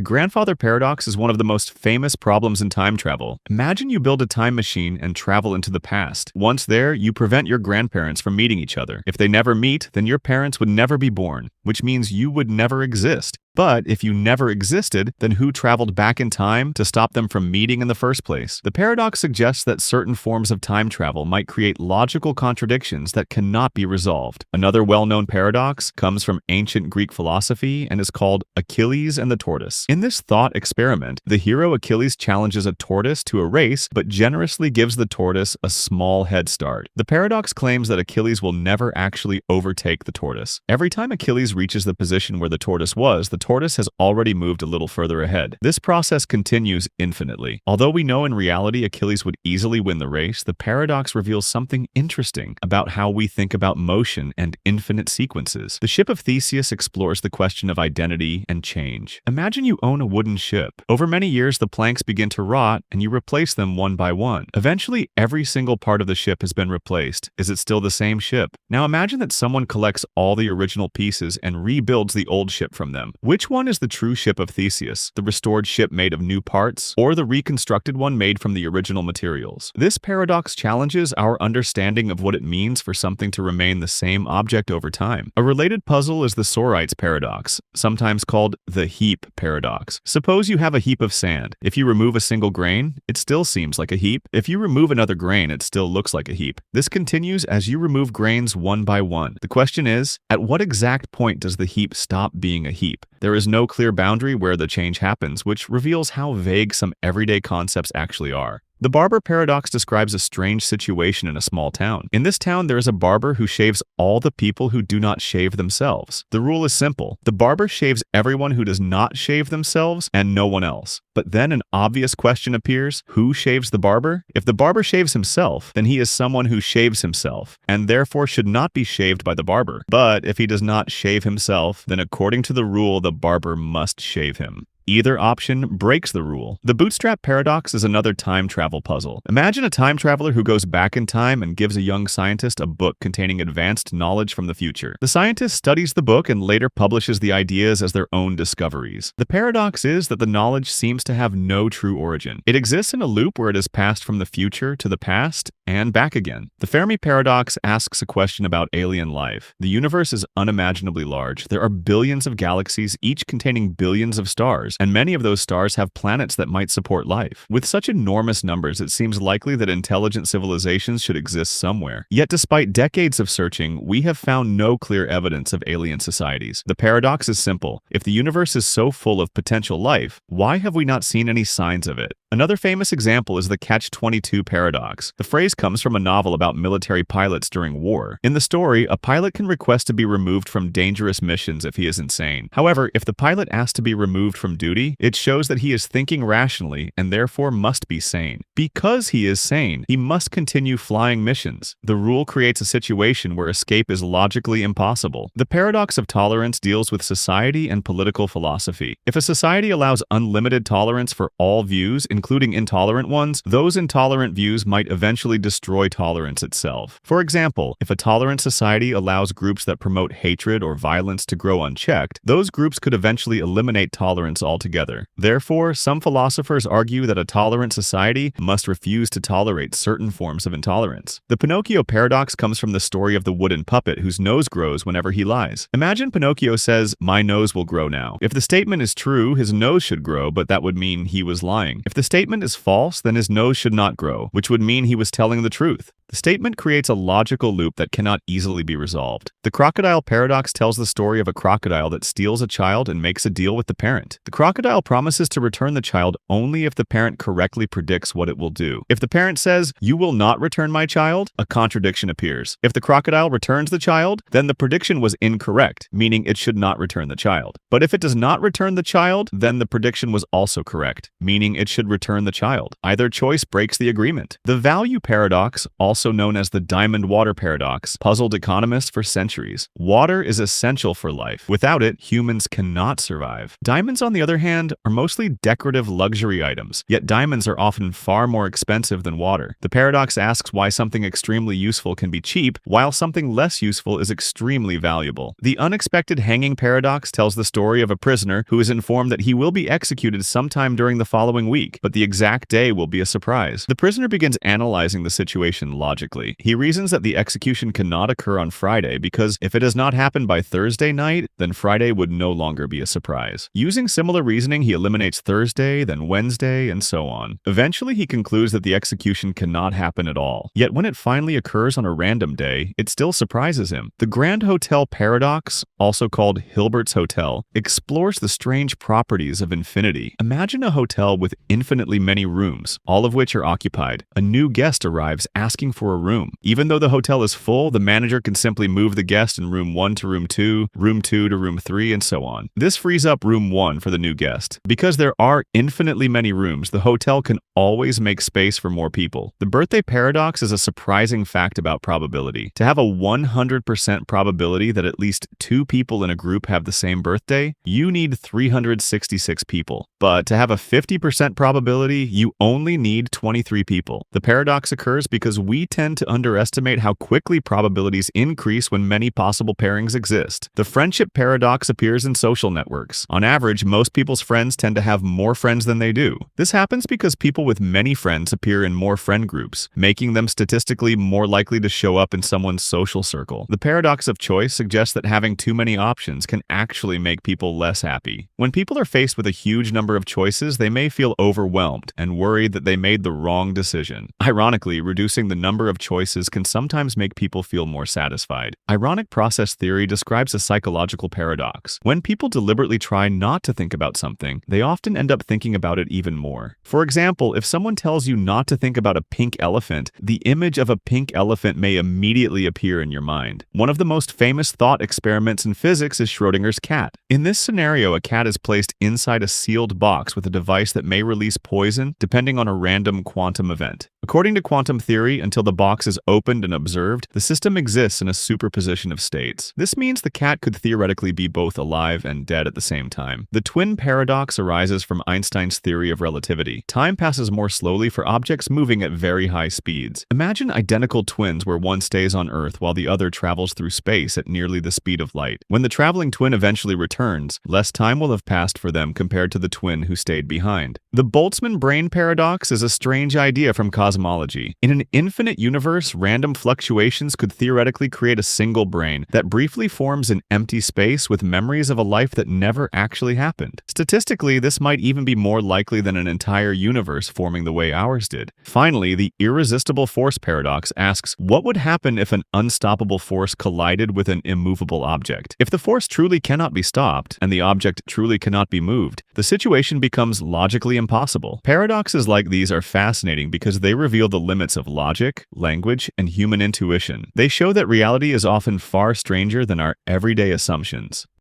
grandfather paradox is one of the most famous problems in time travel. Imagine you build a time machine and travel into the past. Once there, you prevent your grandparents from meeting each other. If they never meet, then your parents would never be born, which means you would never exist. But if you never existed, then who traveled back in time to stop them from meeting in the first place? The paradox suggests that certain forms of time travel might create logical contradictions that cannot be resolved. Another well-known paradox comes from ancient Greek philosophy and is called Achilles and the tortoise. In this thought experiment, the hero Achilles challenges a tortoise to a race, but generously gives the tortoise a small head start. The paradox claims that Achilles will never actually overtake the tortoise. Every time Achilles reaches the position where the tortoise was, the tortoise has already moved a little further ahead. This process continues infinitely. Although we know in reality Achilles would easily win the race, the paradox reveals something interesting about how we think about motion and infinite sequences. The ship of Theseus explores the question of identity and change. Imagine you own a wooden ship. Over many years, the planks begin to rot and you replace them one by one. Eventually, every single part of the ship has been replaced. Is it still the same ship? Now imagine that someone collects all the original pieces and rebuilds the old ship from them. Which one is the true ship of Theseus, the restored ship made of new parts, or the reconstructed one made from the original materials? This paradox challenges our understanding of what it means for something to remain the same object over time. A related puzzle is the Sorites Paradox, sometimes called the heap paradox. Suppose you have a heap of sand. If you remove a single grain, it still seems like a heap. If you remove another grain, it still looks like a heap. This continues as you remove grains one by one. The question is, at what exact point does the heap stop being a heap? There is no clear boundary where the change happens, which reveals how vague some everyday concepts actually are. The Barber Paradox describes a strange situation in a small town. In this town, there is a barber who shaves all the people who do not shave themselves. The rule is simple. The barber shaves everyone who does not shave themselves and no one else. But then an obvious question appears: who shaves the barber? If the barber shaves himself, then he is someone who shaves himself, and therefore should not be shaved by the barber. But if he does not shave himself, then according to the rule, the barber must shave him. Either option breaks the rule. The Bootstrap Paradox is another time travel puzzle. Imagine a time traveler who goes back in time and gives a young scientist a book containing advanced knowledge from the future. The scientist studies the book and later publishes the ideas as their own discoveries. The paradox is that the knowledge seems to have no true origin. It exists in a loop where it is passed from the future to the past and back again. The Fermi Paradox asks a question about alien life. The universe is unimaginably large. There are billions of galaxies, each containing billions of stars, and many of those stars have planets that might support life. With such enormous numbers, it seems likely that intelligent civilizations should exist somewhere. Yet despite decades of searching, we have found no clear evidence of alien societies. The paradox is simple. If the universe is so full of potential life, why have we not seen any signs of it? Another famous example is the Catch-22 paradox. The phrase comes from a novel about military pilots during war. In the story, a pilot can request to be removed from dangerous missions if he is insane. However, if the pilot asks to be removed from duty, it shows that he is thinking rationally and therefore must be sane. Because he is sane, he must continue flying missions. The rule creates a situation where escape is logically impossible. The paradox of tolerance deals with society and political philosophy. If a society allows unlimited tolerance for all views, including intolerant ones, those intolerant views might eventually destroy tolerance itself. For example, if a tolerant society allows groups that promote hatred or violence to grow unchecked, those groups could eventually eliminate tolerance altogether. Therefore, some philosophers argue that a tolerant society must refuse to tolerate certain forms of intolerance. The Pinocchio Paradox comes from the story of the wooden puppet whose nose grows whenever he lies. Imagine Pinocchio says, "My nose will grow now." If the statement is true, his nose should grow, but that would mean he was lying. If the statement is false, then his nose should not grow, which would mean he was telling the truth. The statement creates a logical loop that cannot easily be resolved. The Crocodile Paradox tells the story of a crocodile that steals a child and makes a deal with the parent. The crocodile promises to return the child only if the parent correctly predicts what it will do. If the parent says, "You will not return my child," a contradiction appears. If the crocodile returns the child, then the prediction was incorrect, meaning it should not return the child. But if it does not return the child, then the prediction was also correct, meaning it should return the child. Either choice breaks the agreement. The value paradox, also known as the diamond water paradox, puzzled economists for centuries. Water is essential for life. Without it, humans cannot survive. Diamonds, on the other hand, are mostly decorative luxury items, yet diamonds are often far more expensive than water. The paradox asks why something extremely useful can be cheap, while something less useful is extremely valuable. The unexpected hanging paradox tells the story of a prisoner who is informed that he will be executed sometime during the following week, but the exact day will be a surprise. The prisoner begins analyzing the situation logically. He reasons that the execution cannot occur on Friday because if it does not happen by Thursday night, then Friday would no longer be a surprise. Using similar reasoning, he eliminates Thursday, then Wednesday, and so on. Eventually, he concludes that the execution cannot happen at all. Yet when it finally occurs on a random day, it still surprises him. The Grand Hotel Paradox, also called Hilbert's Hotel, explores the strange properties of infinity. Imagine a hotel with infinitely many rooms, all of which are occupied. A new guest arrives asking for a room. Even though the hotel is full, the manager can simply move the guest in room 1 to room 2, room 2 to room 3, and so on. This frees up room 1 for the new guest. Because there are infinitely many rooms, the hotel can always make space for more people. The birthday paradox is a surprising fact about probability. To have a 100% probability that at least 2 people in a group have the same birthday, you need 366 people. But to have a 50% probability, you only need 23 people. The paradox occurs because we tend to underestimate how quickly probabilities increase when many possible pairings exist. The friendship paradox appears in social networks. On average, most people's friends tend to have more friends than they do. This happens because people with many friends appear in more friend groups, making them statistically more likely to show up in someone's social circle. The paradox of choice suggests that having too many options can actually make people less happy. When people are faced with a huge number of choices, they may feel overwhelmed and worried that they made the wrong decision. Ironically, reducing the number of choices can sometimes make people feel more satisfied. Ironic process theory describes a psychological paradox. When people deliberately try not to think about something, they often end up thinking about it even more. For example, if someone tells you not to think about a pink elephant, the image of a pink elephant may immediately appear in your mind. One of the most famous thought experiments in physics is Schrödinger's cat. In this scenario, a cat is placed inside a sealed box with a device that may release poison depending on a random quantum event. According to quantum theory, until the box is opened and observed, the system exists in a superposition of states. This means the cat could theoretically be both alive and dead at the same time. The twin paradox arises from Einstein's theory of relativity. Time passes more slowly for objects moving at very high speeds. Imagine identical twins where one stays on Earth while the other travels through space at nearly the speed of light. When the traveling twin eventually returns, less time will have passed for them compared to the twin who stayed behind. The Boltzmann brain paradox is a strange idea from cosmology. In an infinite universe, random fluctuations could theoretically create a single brain that briefly forms an empty space with memories of a life that never actually happened. Statistically, this might even be more likely than an entire universe forming the way ours did. Finally, the irresistible force paradox asks, what would happen if an unstoppable force collided with an immovable object? If the force truly cannot be stopped, and the object truly cannot be moved, the situation becomes logically impossible. Paradoxes like these are fascinating because they reveal the limits of logic, language, and human intuition. They show that reality is often far stranger than our everyday assumptions.